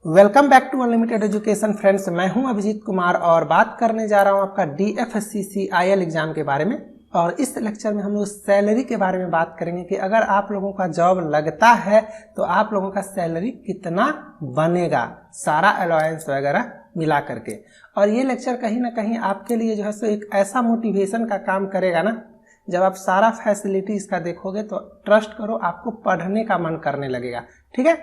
Welcome back to unlimited education friends. मैं हूं अभिजीत कुमार और बात करने जा रहा हूं आपका DFCCIL एग्जाम के बारे में। और इस लेक्चर में हम लोग सैलरी के बारे में बात करेंगे कि अगर आप लोगों का जॉब लगता है तो आप लोगों का सैलरी कितना बनेगा, सारा अलाउंस वगैरह मिला करके। और ये लेक्चर कहीं ना कहीं आपके लिए जो है सो एक ऐसा मोटिवेशन का काम करेगा ना, जब आप सारा फैसिलिटी इसका देखोगे तो ट्रस्ट करो आपको पढ़ने का मन करने लगेगा। ठीक है,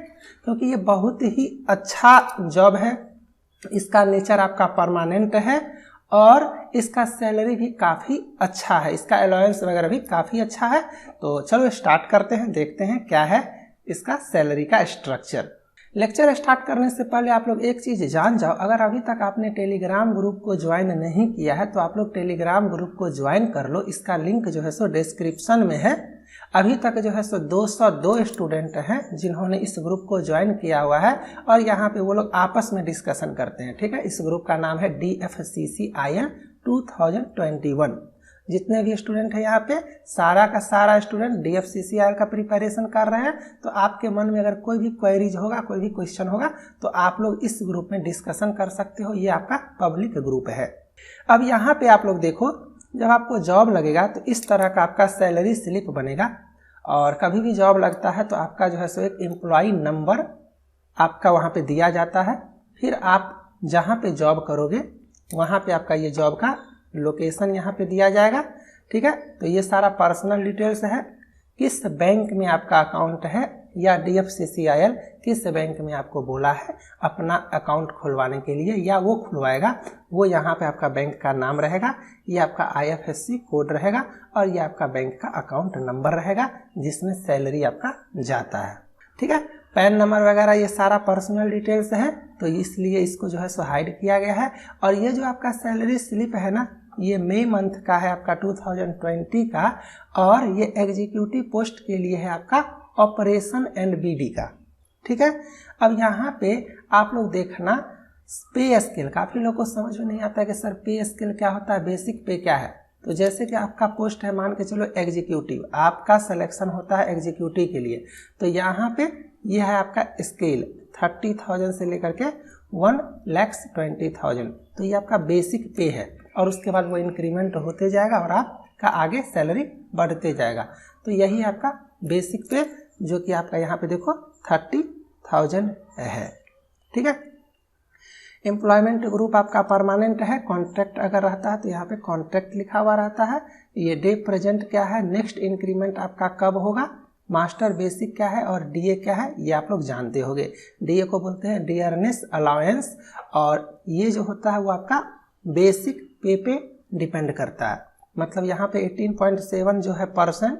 क्योंकि ये बहुत ही अच्छा जॉब है, इसका नेचर आपका परमानेंट है और इसका सैलरी भी काफ़ी अच्छा है, इसका अलाउंस वगैरह भी काफ़ी अच्छा है। तो चलो स्टार्ट करते हैं, देखते हैं क्या है इसका सैलरी का स्ट्रक्चर। लेक्चर स्टार्ट करने से पहले आप लोग एक चीज़ जान जाओ, अगर अभी तक आपने टेलीग्राम ग्रुप को ज्वाइन नहीं किया है तो आप लोग टेलीग्राम ग्रुप को ज्वाइन कर लो। इसका लिंक जो है सो डिस्क्रिप्शन में है। अभी तक जो है सो 202 स्टूडेंट हैं जिन्होंने इस ग्रुप को ज्वाइन किया हुआ है और यहाँ पे वो लोग आपस में डिस्कशन करते हैं। ठीक है, इस ग्रुप का नाम है DFCCIL 2021। जितने भी स्टूडेंट हैं यहाँ पे, सारा का सारा स्टूडेंट DFCCIL का प्रिपरेशन कर रहे हैं। तो आपके मन में अगर कोई भी क्वेरीज होगा, कोई भी क्वेश्चन होगा तो आप लोग इस ग्रुप में डिस्कशन कर सकते हो। ये आपका पब्लिक ग्रुप है। अब यहाँ पे आप लोग देखो, जब आपको जॉब लगेगा तो इस तरह का आपका सैलरी स्लिप बनेगा। और कभी भी जॉब लगता है तो आपका जो है सो एक एम्प्लॉय नंबर आपका वहाँ पे दिया जाता है। फिर आप जहाँ पे जॉब करोगे वहाँ पे आपका ये जॉब का लोकेशन यहाँ पे दिया जाएगा। ठीक है, तो ये सारा पर्सनल डिटेल्स है, किस बैंक में आपका अकाउंट है या DFCCIL किस बैंक में आपको बोला है अपना अकाउंट खुलवाने के लिए या वो खुलवाएगा, वो यहाँ पे आपका बैंक का नाम रहेगा, ये आपका IFSC कोड रहेगा और ये आपका बैंक का अकाउंट नंबर रहेगा जिसमें सैलरी आपका जाता है। ठीक है, पैन नंबर वगैरह ये सारा पर्सनल डिटेल्स है, तो इसलिए इसको जो है सो हाइड किया गया है। और ये जो आपका सैलरी स्लिप है ना, ये मई मंथ का है आपका 2020 का, और ये एग्जीक्यूटिव पोस्ट के लिए है आपका ऑपरेशन एंड BD का। ठीक है, अब यहाँ पे आप लोग देखना पे स्केल, काफ़ी लोगों को समझ में नहीं आता है कि सर पे स्केल क्या होता है, बेसिक पे क्या है। तो जैसे कि आपका पोस्ट है, मान के चलो एग्जीक्यूटिव, आपका सिलेक्शन होता है एग्जीक्यूटिव के लिए, तो यहाँ पे ये है आपका स्केल 30,000 से लेकर के 1,20,000। तो ये आपका बेसिक पे है और उसके बाद वो इंक्रीमेंट होते जाएगा और आपका आगे सैलरी बढ़ते जाएगा। तो यही आपका बेसिक पे, जो कि आपका यहाँ पे देखो 30,000 है। ठीक है, एम्प्लॉयमेंट ग्रुप आपका परमानेंट है। कॉन्ट्रैक्ट अगर रहता है तो यहाँ पे कॉन्ट्रैक्ट लिखा हुआ रहता है। ये डे प्रेजेंट क्या है, नेक्स्ट इंक्रीमेंट आपका कब होगा, मास्टर बेसिक क्या है और DA क्या है, ये आप लोग जानते होंगे। DA को बोलते हैं डियरनेस अलाउंस, और ये जो होता है वो आपका बेसिक पे डिपेंड करता है। मतलब यहाँ पे 18.7 जो है %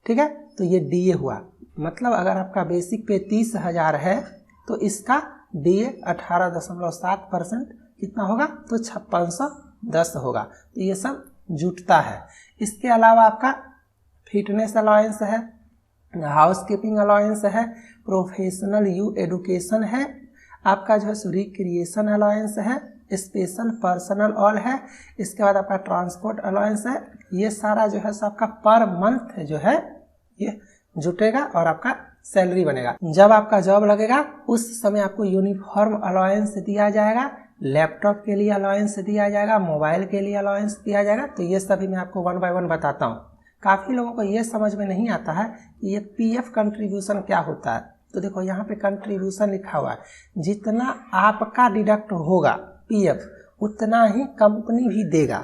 ठीक है, तो ये DA हुआ। मतलब अगर आपका बेसिक पे 30,000 है तो इसका DA 18.7% कितना होगा, तो 5610 होगा। तो ये सब जुटता है। इसके अलावा आपका फिटनेस अलाउंस है, हाउस कीपिंग अलाउंस है, प्रोफेशनल यू एडुकेशन है, आपका जो है रिक्रिएशन अलाउंस है, स्पेशल पर्सनल ऑल है, इसके बाद आपका ट्रांसपोर्ट अलाउंस है। ये सारा जो है आपका पर मंथ जो है ये जुटेगा और आपका सैलरी बनेगा। जब आपका जॉब लगेगा उस समय आपको यूनिफॉर्म अलाउंस दिया जाएगा, लैपटॉप के लिए अलाउंस दिया जाएगा, मोबाइल के लिए अलाउंस दिया जाएगा। तो ये सभी मैं आपको 1 बाय 1 बताता हूँ। काफ़ी लोगों को ये समझ में नहीं आता है कि ये PF कंट्रीब्यूशन क्या होता है। तो देखो यहाँ पे कंट्रीब्यूशन लिखा हुआ है, जितना आपका डिडक्ट होगा PF उतना ही कंपनी भी देगा।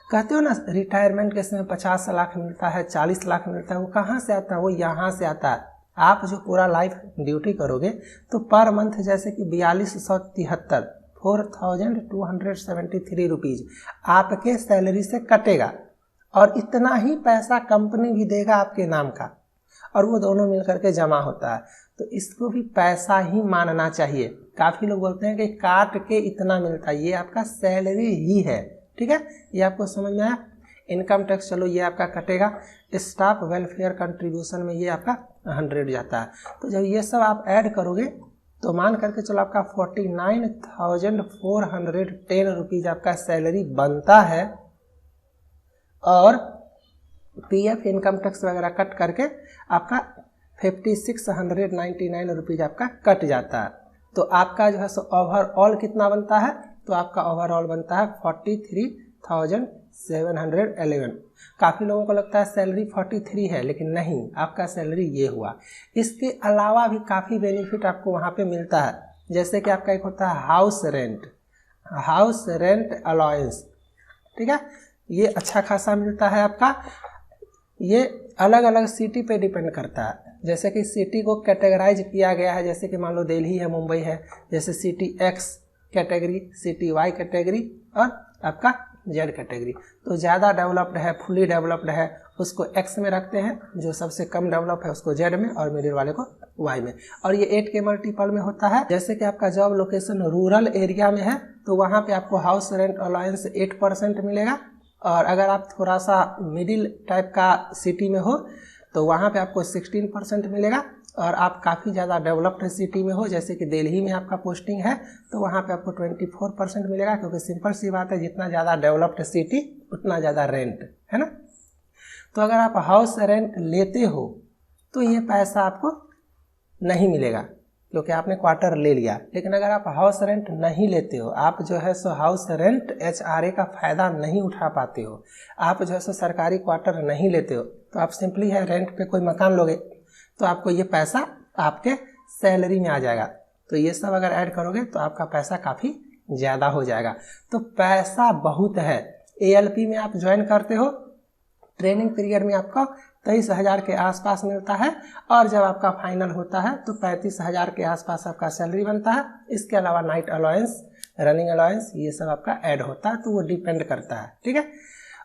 कहते हो ना रिटायरमेंट के समय 50 लाख मिलता है, 40 लाख मिलता है, वो कहाँ से आता है, वो यहाँ से आता है। आप जो पूरा लाइफ ड्यूटी करोगे तो पर मंथ जैसे कि 4273 4,273 रुपीज़ आपके सैलरी से कटेगा और इतना ही पैसा कंपनी भी देगा आपके नाम का, और वो दोनों मिलकर के जमा होता है। तो इसको भी पैसा ही मानना चाहिए। काफ़ी लोग बोलते हैं कि काट के इतना मिलता है, ये आपका सैलरी ही है। ठीक है, ये आपको समझ में आया। इनकम टैक्स चलो ये आपका कटेगा, स्टाफ वेलफेयर कंट्रीब्यूशन में ये आपका 100 जाता है। तो जब ये सब आप ऐड करोगे तो मान करके चलो आपका 49,410 रुपीज़ आपका सैलरी बनता है, और PF इनकम टैक्स वगैरह कट करके आपका 5,699 रुपीज़ आपका कट जाता है। तो आपका जो है सो ओवरऑल कितना बनता है, तो आपका ओवरऑल बनता है 43,711। काफ़ी लोगों को लगता है सैलरी 43 है, लेकिन नहीं, आपका सैलरी ये हुआ। इसके अलावा भी काफ़ी बेनिफिट आपको वहाँ पे मिलता है, जैसे कि आपका एक होता है हाउस रेंट अलाउंस, ठीक है, ये अच्छा खासा मिलता है आपका। ये अलग अलग सिटी पे डिपेंड करता है, जैसे कि सिटी को कैटेगराइज किया गया है, जैसे कि मान लो दिल्ली है, मुंबई है, जैसे city X category, city Y category और आपका जेड कैटेगरी। तो ज़्यादा डेवलप्ड है, फुली डेवलप्ड है, उसको एक्स में रखते हैं, जो सबसे कम डेवलप है उसको जेड में और मिडिल वाले को वाई में। और ये 8 के मल्टीपल में होता है। जैसे कि आपका जॉब लोकेशन रूरल एरिया में है तो वहाँ पे आपको हाउस रेंट अलाउंस 8% मिलेगा, और अगर आप थोड़ा सा मिडिल टाइप का सिटी में हो तो वहाँ पे आपको 16% मिलेगा, और आप काफ़ी ज़्यादा डेवलप्ड सिटी में हो, जैसे कि दिल्ली में आपका पोस्टिंग है तो वहाँ पे आपको 24% मिलेगा, क्योंकि सिंपल सी बात है, जितना ज़्यादा डेवलप्ड सिटी उतना ज़्यादा रेंट है ना। तो अगर आप हाउस रेंट लेते हो तो ये पैसा आपको नहीं मिलेगा, क्योंकि आपने क्वार्टर ले लिया। लेकिन अगर आप हाउस रेंट नहीं लेते हो, आप जो है सो हाउस रेंट HRA का फ़ायदा नहीं उठा पाते हो, आप जो है सो सरकारी क्वार्टर नहीं लेते हो, तो आप सिंपली है रेंट पे कोई मकान लोगे तो आपको ये पैसा आपके सैलरी में आ जाएगा। तो ये सब अगर ऐड करोगे तो आपका पैसा काफ़ी ज़्यादा हो जाएगा। तो पैसा बहुत है। ALP में आप ज्वाइन करते हो, ट्रेनिंग पीरियड में आपको 23,000 के आसपास मिलता है, और जब आपका फाइनल होता है तो 35,000 के आसपास आपका सैलरी बनता है। इसके अलावा नाइट अलाउंस, रनिंग अलाउंस, ये सब आपका ऐड होता है, तो वो डिपेंड करता है, ठीक है।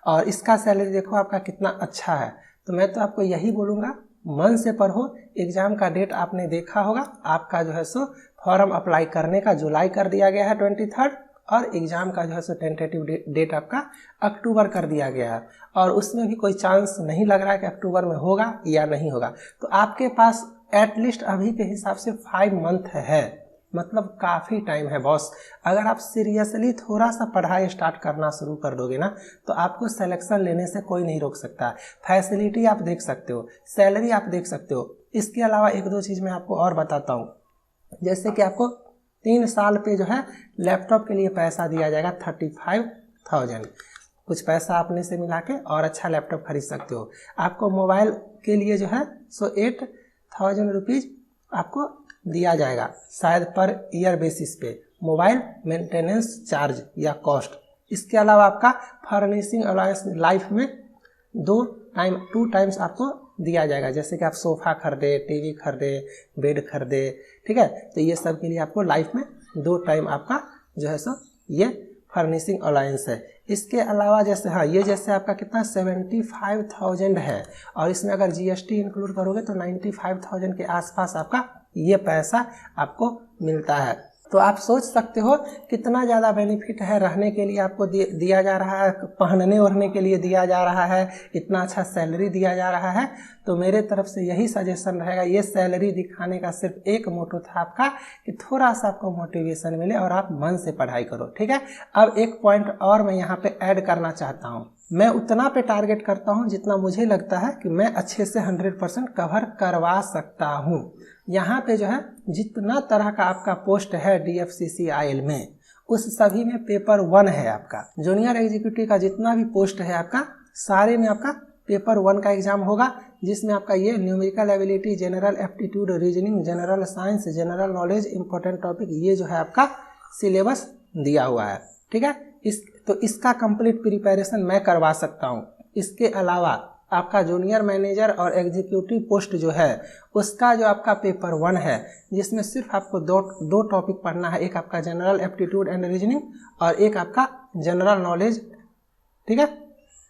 और इसका सैलरी देखो आपका कितना अच्छा है। तो मैं तो आपको यही बोलूँगा, मन से पढ़ो। एग्ज़ाम का डेट आपने देखा होगा, आपका जो है सो फॉर्म अप्लाई करने का जुलाई कर दिया गया है 23, और एग्ज़ाम का जो है सो टेंटेटिव डेट आपका अक्टूबर कर दिया गया है, और उसमें भी कोई चांस नहीं लग रहा है कि अक्टूबर में होगा या नहीं होगा। तो आपके पास एटलीस्ट अभी के हिसाब से 5 मंथ है, मतलब काफ़ी टाइम है बॉस। अगर आप सीरियसली थोड़ा सा पढ़ाई स्टार्ट करना शुरू कर दोगे ना, तो आपको सिलेक्शन लेने से कोई नहीं रोक सकता। फैसिलिटी आप देख सकते हो, सैलरी आप देख सकते हो। इसके अलावा 1-2 चीज़ मैं आपको और बताता हूँ, जैसे कि आपको 3 साल पे जो है लैपटॉप के लिए पैसा दिया जाएगा 35,000। कुछ पैसा अपने से मिला के और अच्छा लैपटॉप खरीद सकते हो। आपको मोबाइल के लिए जो है सो 8,000 रुपीज़ आपको दिया जाएगा, शायद पर ईयर बेसिस पे, मोबाइल मेंटेनेंस चार्ज या कॉस्ट। इसके अलावा आपका फर्निशिंग अलाउंस लाइफ में 2 टाइम्स आपको दिया जाएगा, जैसे कि आप सोफ़ा खरीदे, टीवी खरीदे, बेड खरीदे, ठीक है। तो ये सब के लिए आपको लाइफ में 2 टाइम आपका जो है सो ये फर्निशिंग अलाउंस है। इसके अलावा जैसे ये जैसे आपका कितना 75,000 है, और इसमें अगर GST इंक्लूड करोगे तो 95,000 के आसपास आपका ये पैसा आपको मिलता है। तो आप सोच सकते हो कितना ज़्यादा बेनिफिट है। रहने के लिए आपको दिया जा रहा है, पहनने ओढ़ने के लिए दिया जा रहा है, इतना अच्छा सैलरी दिया जा रहा है। तो मेरे तरफ से यही सजेशन रहेगा, ये सैलरी दिखाने का सिर्फ एक मोटो था आपका, कि थोड़ा सा आपको मोटिवेशन मिले और आप मन से पढ़ाई करो, ठीक है। अब एक पॉइंट और मैं यहाँ पे ऐड करना चाहता हूँ। मैं उतना पे टारगेट करता हूँ जितना मुझे लगता है कि मैं अच्छे से 100% कवर करवा सकता हूँ। यहाँ पे जो है जितना तरह का आपका पोस्ट है DFCCIL में, उस सभी में पेपर 1 है आपका। जूनियर एग्जीक्यूटिव का जितना भी पोस्ट है आपका, सारे में आपका पेपर 1 का एग्जाम होगा, जिसमें आपका ये numerical ability, general aptitude, reasoning, general science, general knowledge, important topic, ये जो है आपका सिलेबस दिया हुआ है, ठीक है। तो इसका कंप्लीट प्रिपरेशन मैं करवा सकता हूँ। इसके अलावा आपका जूनियर मैनेजर और एग्जीक्यूटिव पोस्ट जो है, उसका जो आपका पेपर 1 है, जिसमें सिर्फ आपको दो टॉपिक पढ़ना है, एक आपका जनरल एप्टीट्यूड एंड रीजनिंग और एक आपका जनरल नॉलेज, ठीक है।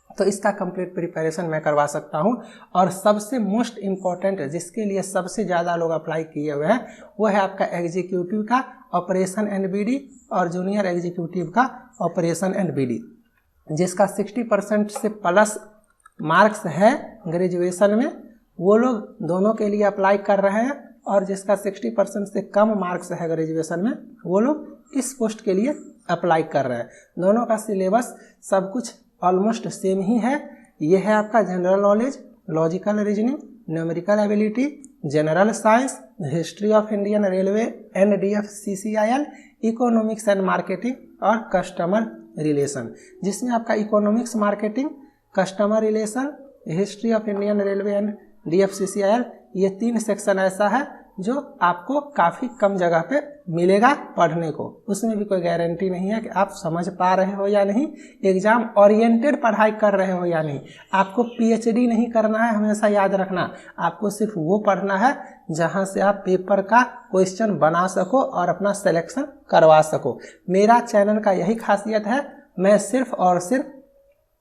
तो इसका कंप्लीट प्रिपरेशन मैं करवा सकता हूं। और सबसे मोस्ट इम्पॉर्टेंट, जिसके लिए सबसे ज़्यादा लोग अप्लाई किए हुए हैं, वो है आपका एग्जीक्यूटिव का ऑपरेशन एंड BD और जूनियर एग्जीक्यूटिव का ऑपरेशन एंड BD, जिसका 60% से प्लस मार्क्स है ग्रेजुएशन में, वो लोग दोनों के लिए अप्लाई कर रहे हैं। और जिसका 60% से कम मार्क्स है ग्रेजुएशन में, वो लोग इस पोस्ट के लिए अप्लाई कर रहे हैं। दोनों का सिलेबस सब कुछ ऑलमोस्ट सेम ही है। ये है आपका general knowledge, logical reasoning, numerical ability, general science, history of Indian railway and DFCCIL, economics and marketing और कस्टमर रिलेशन, जिसमें आपका economics, marketing, customer relation, history of Indian railway and DFCCIL, ये 3 section ऐसा है जो आपको काफ़ी कम जगह पे मिलेगा पढ़ने को। उसमें भी कोई गारंटी नहीं है कि आप समझ पा रहे हो या नहीं, एग्जाम ओरिएंटेड पढ़ाई कर रहे हो या नहीं। आपको PhD नहीं करना है, हमेशा याद रखना। आपको सिर्फ वो पढ़ना है जहां से आप पेपर का क्वेश्चन बना सको और अपना सिलेक्शन करवा सको। मेरा चैनल का यही खासियत है, मैं सिर्फ और सिर्फ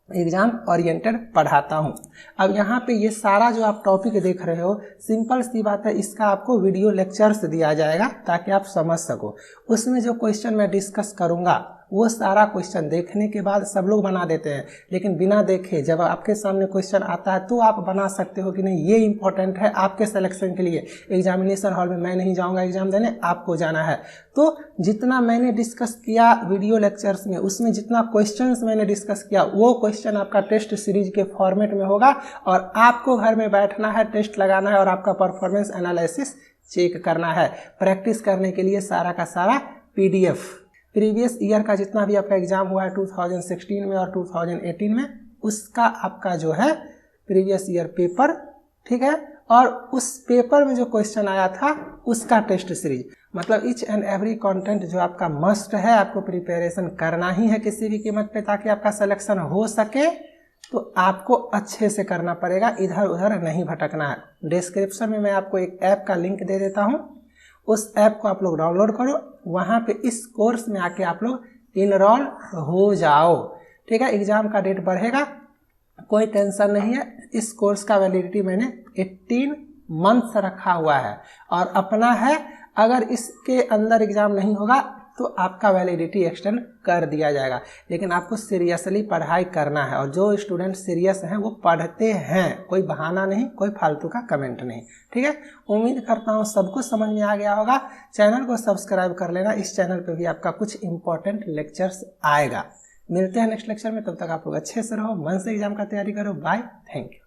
एग्जाम ओरिएंटेड पढ़ाता हूँ। अब यहाँ पे ये सारा जो आप टॉपिक देख रहे हो, सिंपल सी बात है, इसका आपको वीडियो लेक्चर्स दिया जाएगा ताकि आप समझ सको। उसमें जो क्वेश्चन मैं डिस्कस करूँगा वो सारा क्वेश्चन देखने के बाद सब लोग बना देते हैं, लेकिन बिना देखे जब आपके सामने क्वेश्चन आता है तो आप बना सकते हो कि नहीं ये इंपॉर्टेंट है आपके सिलेक्शन के लिए। एग्जामिनेशन हॉल में मैं नहीं जाऊंगा एग्जाम देने, आपको जाना है। तो जितना मैंने डिस्कस किया वीडियो लेक्चर्स में, उसमें जितना क्वेश्चंस मैंने डिस्कस किया, वो क्वेश्चन आपका टेस्ट सीरीज के फॉर्मेट में होगा और आपको घर में बैठना है, टेस्ट लगाना है और आपका परफॉर्मेंस एनालिसिस चेक करना है। प्रैक्टिस करने के लिए सारा का सारा PDF प्रीवियस ईयर का जितना भी आपका एग्जाम हुआ है 2016 में और 2018 में, उसका आपका जो है प्रीवियस ईयर पेपर, ठीक है, और उस पेपर में जो क्वेश्चन आया था उसका टेस्ट सीरीज, मतलब ईच एंड एवरी कंटेंट जो आपका मस्ट है, आपको प्रिपरेशन करना ही है किसी भी कीमत पे ताकि आपका सिलेक्शन हो सके। तो आपको अच्छे से करना पड़ेगा, इधर उधर नहीं भटकना है। डिस्क्रिप्शन में मैं आपको एक ऐप का लिंक दे देता हूँ, उस ऐप को आप लोग डाउनलोड करो, वहाँ पे इस कोर्स में आके आप लोग इनरोल हो जाओ, ठीक है। एग्जाम का डेट बढ़ेगा, कोई टेंशन नहीं है। इस कोर्स का वैलिडिटी मैंने 18 मंथ्स रखा हुआ है और अपना है, अगर इसके अंदर एग्जाम नहीं होगा तो आपका वैलिडिटी एक्सटेंड कर दिया जाएगा। लेकिन आपको सीरियसली पढ़ाई करना है और जो स्टूडेंट सीरियस हैं वो पढ़ते हैं, कोई बहाना नहीं, कोई फालतू का कमेंट नहीं, ठीक है। उम्मीद करता हूँ सबको समझ में आ गया होगा। चैनल को सब्सक्राइब कर लेना, इस चैनल पे भी आपका कुछ इंपॉर्टेंट लेक्चर्स आएगा। मिलते हैं नेक्स्ट लेक्चर में, तब तक आप लोग अच्छे से रहो, मन से एग्जाम का तैयारी करो। Bye, thank you.